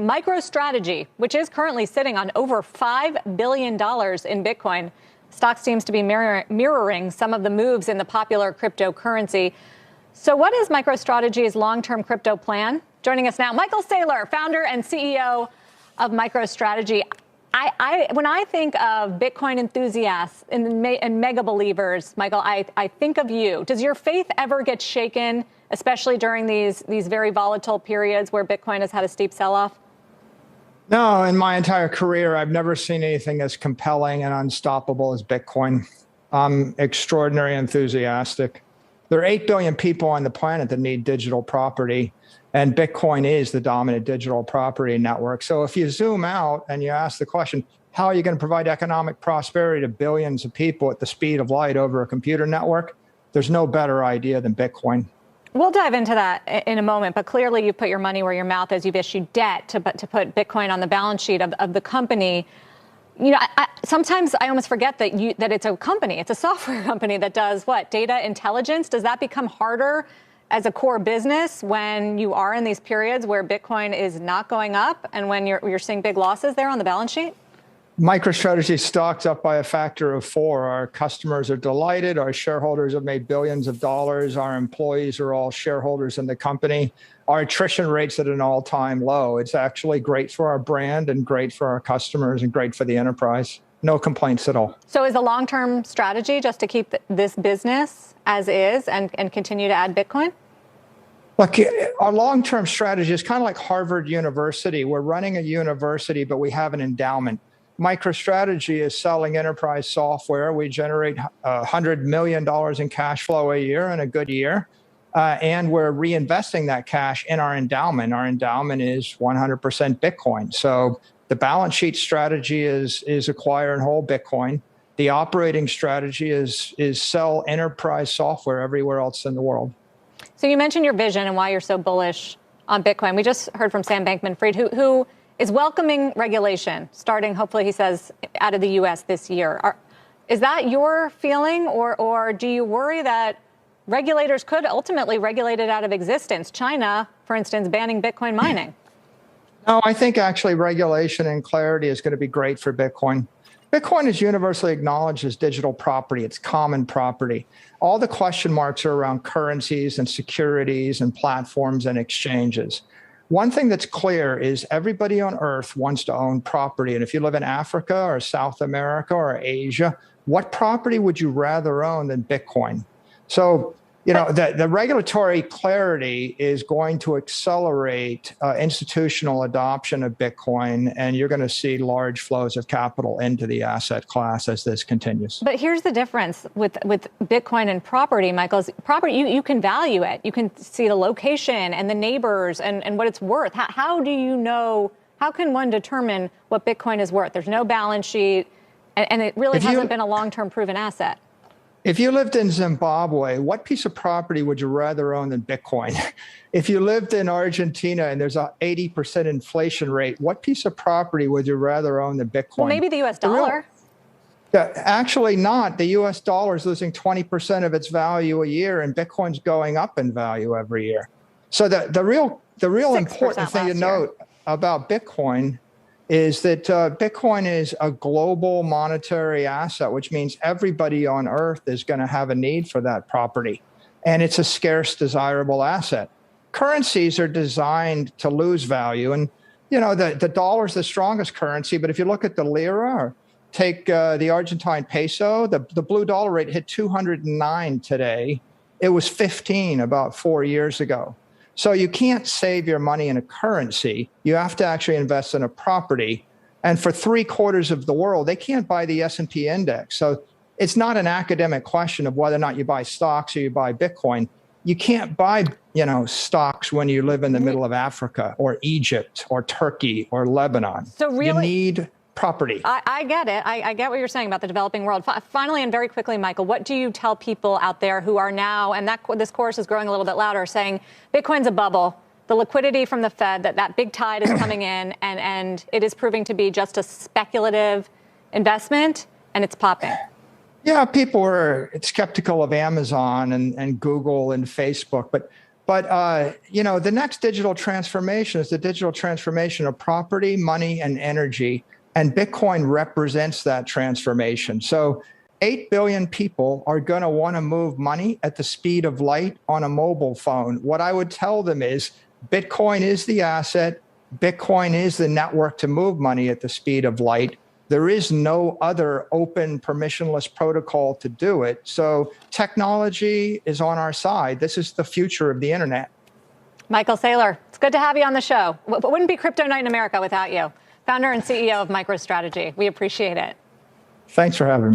Microstrategy, which is currently sitting on over $5 billion in Bitcoin. Stock seems to be mirroring some of the moves in the popular cryptocurrency. So what is Microstrategy's long-term crypto plan? Joining us now, Michael Saylor, founder and CEO of Microstrategy. When I think of Bitcoin enthusiasts and mega believers, Michael, I think of you. Does your faith ever get shaken, especially during these very volatile periods where Bitcoin has had a steep sell-off? No, in my entire career, I've never seen anything as compelling and unstoppable as Bitcoin. I'm extraordinarily enthusiastic. There are 8 billion people on the planet that need digital property, and Bitcoin is the dominant digital property network. So if you zoom out and you ask the question, how are you going to provide economic prosperity to billions of people at the speed of light over a computer network? There's no better idea than Bitcoin. We'll dive into that in a moment, but clearly you've put your money where your mouth is. You've issued debt to put Bitcoin on the balance sheet of the company. You know, sometimes I almost forget that it's a company. It's a software company that does what? Data intelligence? Does that become harder as a core business when you are in these periods where Bitcoin is not going up and when you're seeing big losses there on the balance sheet? MicroStrategy stock's up by a factor of 4. Our customers are delighted. Our shareholders have made billions of dollars. Our employees are all shareholders in the company. Our attrition rate's at an all-time low. It's actually great for our brand and great for our customers and great for the enterprise. No complaints at all. So is the long-term strategy just to keep this business as is and continue to add Bitcoin? Look, our long-term strategy is kind of like Harvard University. We're running a university, but we have an endowment. MicroStrategy is selling enterprise software. We generate $100 million in cash flow a year in a good year. And we're reinvesting that cash in our endowment. Our endowment is 100% Bitcoin. So the balance sheet strategy is acquire and hold Bitcoin. The operating strategy is sell enterprise software everywhere else in the world. So you mentioned your vision and why you're so bullish on Bitcoin. We just heard from Sam Bankman-Fried, who is welcoming regulation, starting, hopefully, he says, out of the U.S. this year. Is that your feeling, or do you worry that regulators could ultimately regulate it out of existence? China, for instance, banning Bitcoin mining. No, I think actually regulation and clarity is going to be great for Bitcoin. Bitcoin is universally acknowledged as digital property. It's common property. All the question marks are around currencies and securities and platforms and exchanges. One thing that's clear is everybody on Earth wants to own property. And if you live in Africa or South America or Asia, what property would you rather own than Bitcoin? So, you know, the regulatory clarity is going to accelerate institutional adoption of Bitcoin, and you're going to see large flows of capital into the asset class as this continues. But here's the difference with Bitcoin and property, Michael. Property, you can value it. You can see the location and the neighbors and what it's worth. How do you know, how can one determine what Bitcoin is worth? There's no balance sheet, and it really hasn't been a long-term proven asset. If you lived in Zimbabwe, what piece of property would you rather own than Bitcoin? If you lived in Argentina and there's an 80% inflation rate, what piece of property would you rather own than Bitcoin? Well, maybe the U.S. dollar. Actually not. The U.S. dollar is losing 20% of its value a year, and Bitcoin's going up in value every year. So the real important thing to note about Bitcoin is that Bitcoin is a global monetary asset, which means everybody on Earth is going to have a need for that property. And it's a scarce, desirable asset. Currencies are designed to lose value. And, you know, the dollar is the strongest currency. But if you look at the lira or take the Argentine peso, the blue dollar rate hit 209 today. It was 15 about 4 years ago. So you can't save your money in a currency. You have to actually invest in a property. And for 3/4 of the world, they can't buy the S&P index. So it's not an academic question of whether or not you buy stocks or you buy Bitcoin. You can't buy, you know, stocks when you live in the middle of Africa or Egypt or Turkey or Lebanon. So really, you need property. I get it. I get what you're saying about the developing world. Finally, and very quickly, Michael, what do you tell people out there who are now, and this chorus is growing a little bit louder, saying Bitcoin's a bubble, the liquidity from the Fed, that big tide is coming in, and it is proving to be just a speculative investment, and it's popping? Yeah, people are skeptical of Amazon and Google and Facebook, but But, the next digital transformation is the digital transformation of property, money, and energy. And Bitcoin represents that transformation. So 8 billion people are going to want to move money at the speed of light on a mobile phone. What I would tell them is Bitcoin is the asset. Bitcoin is the network to move money at the speed of light. There is no other open, permissionless protocol to do it. So technology is on our side. This is the future of the internet. Michael Saylor, it's good to have you on the show. It wouldn't be Crypto Night in America without you. Founder and CEO of Microstrategy. We appreciate it. Thanks for having me.